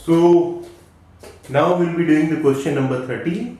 So now we'll be doing the question number 13.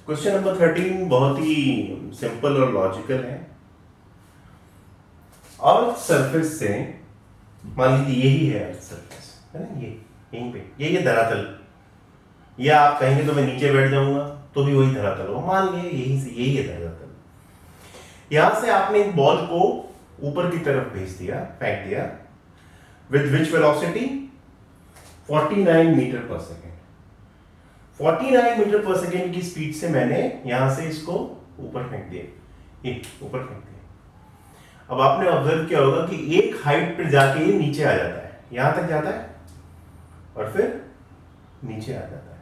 Question number 13 बहुत ही simple और logical है। Earth surface से मान लीजिए यही है अर्थ सरफेस, है ना, ये यहीं पे ये धरातल, या आप कहेंगे तो मैं नीचे बैठ जाऊंगा तो भी वही धरातल हो, मान लिए यही से यही है धरातल। यहां से आपने एक बॉल को ऊपर की तरफ भेज दिया, फेंक दिया, विद विच वेलोसिटी 49 मीटर पर सेकेंड। 49 मीटर पर सेकेंड की स्पीड से मैंने यहां से इसको ऊपर फेंक दिया, ये ऊपर फेंक दिया। अब आपने ऑब्जर्व किया होगा कि एक हाइट पर जाके ये नीचे आ जाता है, यहां तक जाता है और फिर नीचे आ जाता है।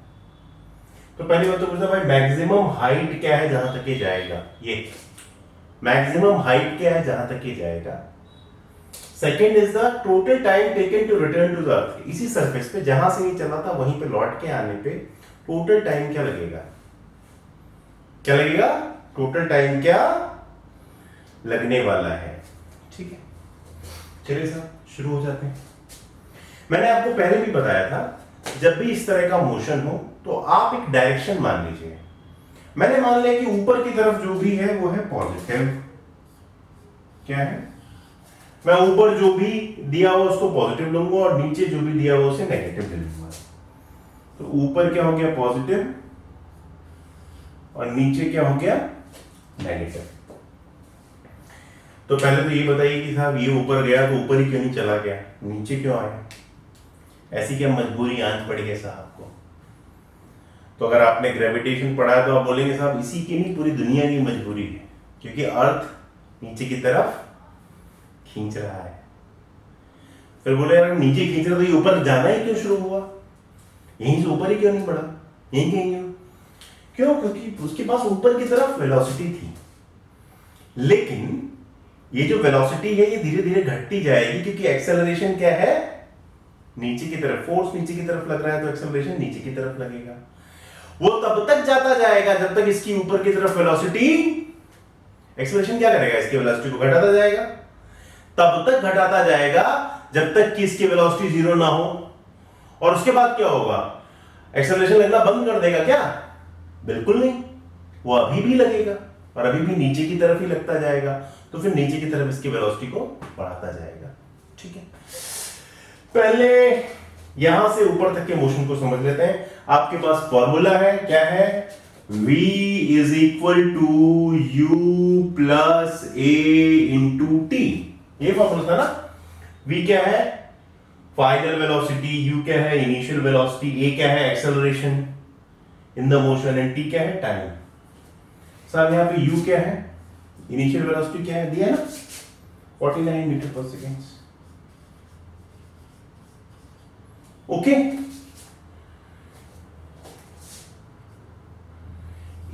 तो पहली बात तो पूछना भाई मैक्सिमम हाइट क्या है जहां तक ये जाएगा, ये मैक्सिमम हाइट क्या है जहां तक ये जाएगा। Second is the total time taken to return to the earth. इसी सरफेस पे जहां से ये चला था वहीं पे लौट के आने पे टोटल टाइम क्या लगेगा, क्या लगेगा, टोटल टाइम क्या लगने वाला है। ठीक है, चलिए साहब शुरू हो जाते हैं। मैंने आपको पहले भी बताया था जब भी इस तरह का मोशन हो तो आप एक डायरेक्शन मान लीजिए। मैंने मान लिया कि ऊपर की तरफ जो भी है वो है पॉजिटिव, क्या है, मैं ऊपर जो भी दिया हुआ उसको पॉजिटिव लूंगा और नीचे जो भी दिया हुआ उसे नेगेटिव ले लूंगा। तो ऊपर क्या हो गया पॉजिटिव और नीचे क्या हो गया नेगेटिव। तो पहले तो ये बताइए कि साहब ये ऊपर गया तो ऊपर ही क्यों नहीं चला गया, नीचे क्यों आया, ऐसी क्या मजबूरी आंच पड़ गई साहब को। तो अगर आपने ग्रेविटेशन पढ़ा है तो आप बोलेंगे साहब इसी की नहीं पूरी दुनिया की मजबूरी है, क्योंकि अर्थ नीचे की तरफ खींच रहा है। फिर बोले यार नीचे खींच रहा तो ये ऊपर जाना ही क्यों शुरू हुआ, यहीं से ऊपर ही क्यों नहीं बढ़ा, यहीं कहीं क्यों, क्योंकि उसके पास ऊपर की तरफ वेलोसिटी थी। लेकिन ये जो वेलोसिटी है ये धीरे धीरे घटती जाएगी, क्योंकि एक्सेलरेशन क्या है, नीचे की तरफ, फोर्स नीचे की तरफ लग रहा है तो एक्सेलरेशन नीचे की तरफ लगेगा। वो तब तक जाता जाएगा जब तक इसकी ऊपर की तरफ वेलोसिटी, एक्सेलरेशन क्या करेगा, इसकी वेलोसिटी को घटाता जाएगा, तब तक घटाता जाएगा जब तक कि इसकी वेलोसिटी जीरो ना हो। और उसके बाद क्या होगा, एक्सेलरेशन लगना बंद कर देगा क्या, बिल्कुल नहीं, वो अभी भी लगेगा और अभी भी नीचे की तरफ ही लगता जाएगा। तो फिर नीचे की तरफ इसकी वेलोसिटी को बढ़ाता जाएगा। ठीक है, पहले यहां से ऊपर तक के मोशन को समझ लेते हैं। आपके पास फॉर्मूला है, क्या है, v is equal to u plus a into t. ये फॉर्मूला था ना। v क्या है फाइनल वेलोसिटी, u क्या है इनिशियल वेलोसिटी, a क्या है acceleration in the motion and t क्या है टाइम। साहब यहां पे u क्या है, इनिशियल वेलोसिटी क्या है, दिया ना 49 मीटर पर सेकेंड। ओके,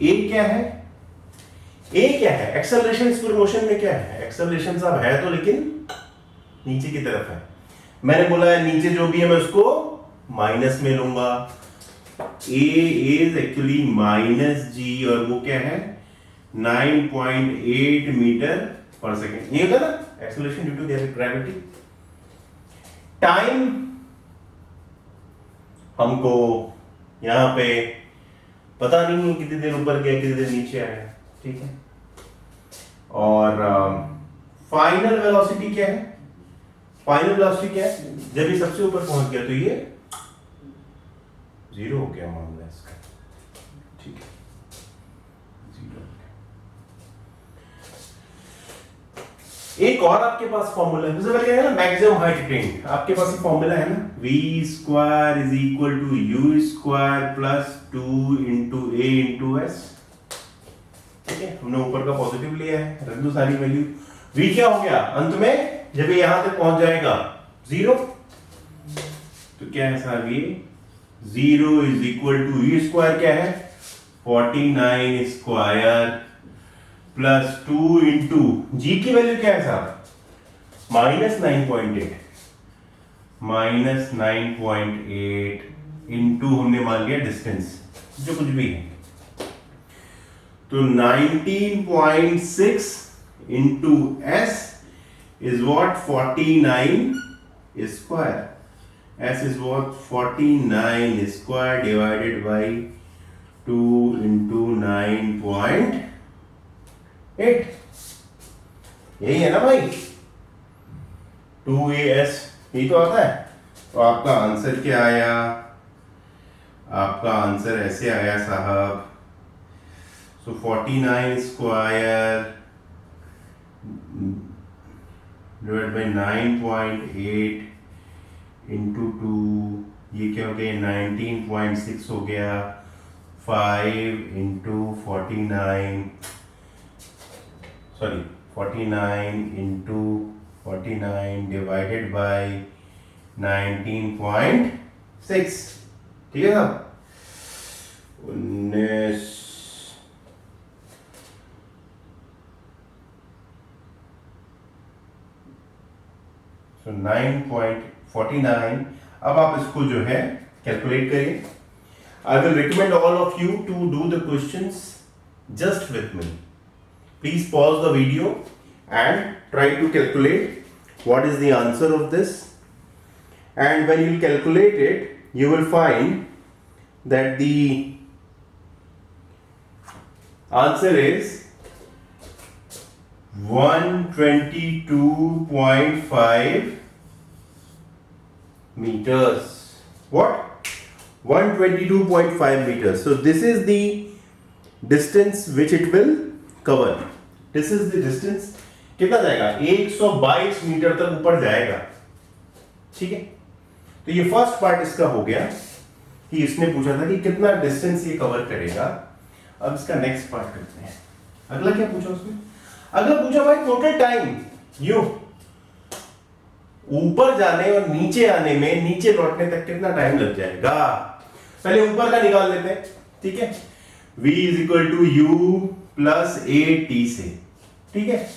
ए क्या है, ए क्या है, एक्सेलरेशन इस पूरे मोशन में क्या है, एक्सेलरेशन साहब है तो लेकिन नीचे की तरफ है। मैंने बोला है नीचे जो भी है मैं उसको माइनस में लूंगा। ए इज एक्चुअली माइनस जी और वो क्या है 9.8 मीटर पर सेकेंड। ये होगा ना acceleration due to gravity. Time हमको यहां पे पता नहीं है कितनी देर ऊपर गया कितनी देर नीचे आया, ठीक है। और फाइनल वेलोसिटी क्या है, फाइनल वेलोसिटी क्या है, जब ये सबसे ऊपर पहुंच गया तो ये जीरो हो गया मामला इसका, ठीक है, जीरो। एक और आपके पास फॉर्मूला है, जैसे क्या है ना मैक्सिमम हाइट अटेन्ड, आपके पास एक फॉर्मूला है ना v square is equal to u square plus 2 into a into s। ठीक है, हमने ऊपर का पॉजिटिव लिया है, रख दो सारी वैल्यू। v क्या हो गया अंत में जब ये यहां तक पहुंच जाएगा जीरो, तो क्या है साहब ये zero is equal to u square क्या है 49 स्क्वायर प्लस 2 इंटू जी की वैल्यू क्या है साहब -9.8, -9.8 इंटू हमने मान लिया डिस्टेंस जो कुछ भी है, तो 19.6 into S is what 49 square S is what? 49 square divided by 2 into 9.8. यही है ना भाई? 2AS यही तो आता है। तो आपका आंसर क्या आया? आपका आंसर ऐसे आया साहब, सो 49 स्क्वायर डिवाइड बाई 9.8 इंटू 2, ये क्या हो गया? 19.6 हो गया। 5 into 49, sorry 49 into 49 divided by 19.6, ठीक है साहब? 19 तो 9.49। अब आप इसको जो है कैलकुलेट करिए। I will recommend all of you to do the questions just with me. Please pause the video and try to calculate what is the answer of this, and when you calculate it you will find that the answer is 122.5 meters. What? 122.5 meters. So this is the distance which it will cover. This is the distance. कितना जाएगा? 122 metre तक ऊपर जाएगा। ठीक है, तो ये first part इसका हो गया कि इसने पूछा था कि कितना डिस्टेंस ये कवर करेगा। अब इसका नेक्स्ट पार्ट करते हैं। अगला क्या पूछा उसने? अगला पूछा भाई टोटल टाइम यू ऊपर जाने और नीचे आने में, नीचे लौटने तक कितना टाइम लग जाएगा। पहले ऊपर का निकाल लेते हैं। ठीक है, v is equal to u plus a t से। ठीक है,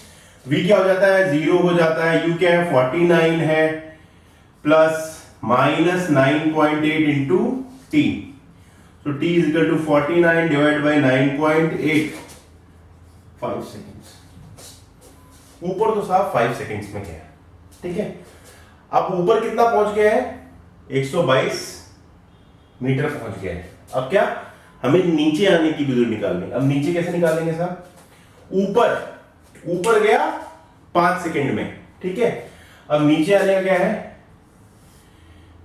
v क्या हो जाता है? 0 हो जाता है। u क्या है? 49 है, plus minus 9.8 into T. So t is equal to 49 divided by 9.8, 5 seconds. ऊपर तो साहब 5 सेकेंड्स में गया। ठीक है, अब ऊपर कितना पहुंच गया है? 122 मीटर पहुंच गया है। अब क्या हमें नीचे आने की विधि निकालनी। अब नीचे कैसे निकालेंगे साहब? ऊपर गया 5 सेकेंड में। ठीक है, अब नीचे आने का क्या है?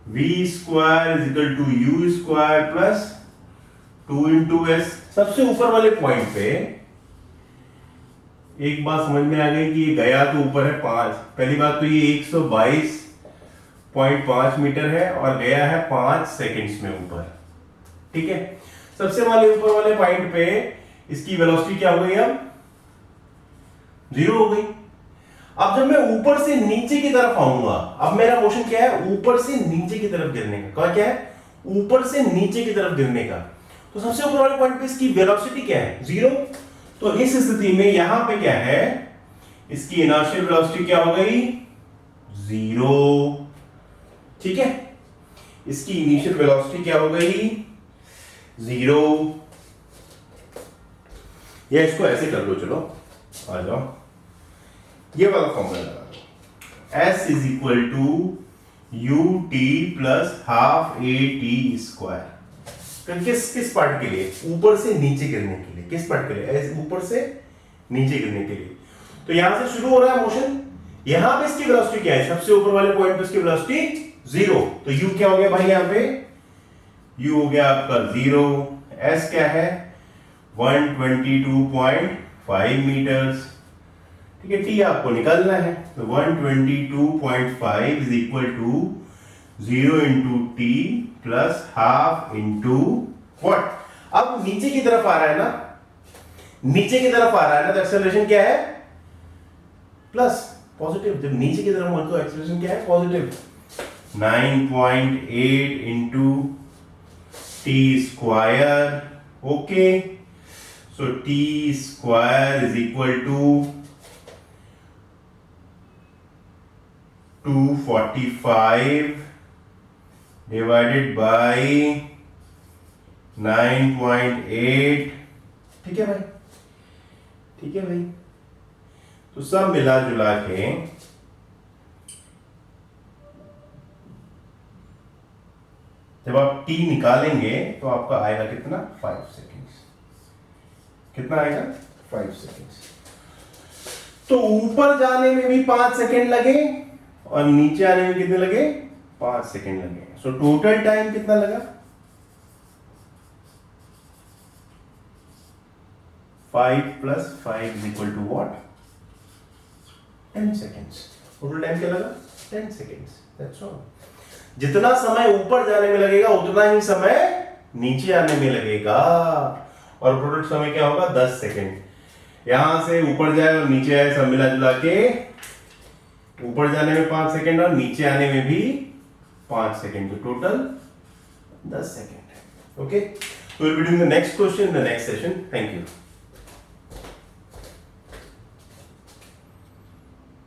v square is equal to u square plus 2 into s. सबसे ऊपर वाले पॉइंट पे एक बात समझ में आ गई कि ये गया तो ऊपर है 5। पहली बात तो ये 122.5 मीटर है और गया है 5 सेकेंड्स में ऊपर। ठीक है, सबसे वाले ऊपर वाले पॉइंट पे इसकी वेलोसिटी क्या हो गई? अब 0 हो गई। अब जब मैं ऊपर से नीचे की तरफ आऊंगा, अब मेरा मोशन क्या है? ऊपर से नीचे की तरफ गिरने का। क्या है? ऊपर से नीचे की तरफ गिरने का। तो सबसे ऊपर वाले पॉइंट पे इसकी वेलोसिटी क्या है? 0। तो इस स्थिति में यहां पे क्या है? इसकी इनर्शियल वेलोसिटी क्या हो गई? 0। ठीक है, इसकी इनिशियल वेलोसिटी क्या हो गई? 0। या इसको ऐसे कर लो, चलो आ जाओ, ये वाला फॉर्मूला लगा दो। S is equal to u t plus half a t square. किस पार्ट के लिए? ऊपर से नीचे गिरने के लिए। किस पार्ट के लिए? ऊपर से नीचे गिरने के लिए। तो यहां से शुरू हो रहा है मोशन। यहां पे इसकी वेलोसिटी क्या है? सबसे ऊपर वाले पॉइंट पे इसकी वेलोसिटी 0। तो u क्या हो गया भाई? यहां पे u हो गया आपका 0। s क्या है? 122.5 मीटर्स। ठीक है, t आपको निकालना है। तो 122.5 is equal to 0 into t plus half into what? अब नीचे की तरफ आ रहा है ना, नीचे की तरफ आ रहा है ना, तो एक्सेलरेशन क्या है? Plus, positive. जब नीचे की तरफ हो तो एक्सेलरेशन क्या है? Positive. 9.8 into t square. Okay, so t square is equal to 245 divided by 9.8। ठीक है भाई? ठीक है भाई, तो सब मिला जुला के जब आप t निकालेंगे तो आपका आएगा कितना 5 सेकेंड्स। कितना आएगा 5 सेकेंड्स। तो ऊपर जाने में भी 5 सेकेंड लगे और नीचे आने में कितने लगे 5 सेकेंड लगे। सो टोटल टाइम कितना लगा 5 + 5 = what 10 seconds। टोटल टाइम क्या लगा 10 seconds। That's all. जितना समय ऊपर जाने में लगेगा उतना ही समय नीचे आने में लगेगा और टोटल समय क्या होगा 10 सेकेंड। यहां से ऊपर जाए और नीचे आए सब मिला जुला के ऊपर जाने में 5 सेकेंड और नीचे आने में भी 5 सेकेंड, तो total 10 second. Okay, we will be doing the next question in the next session. Thank you.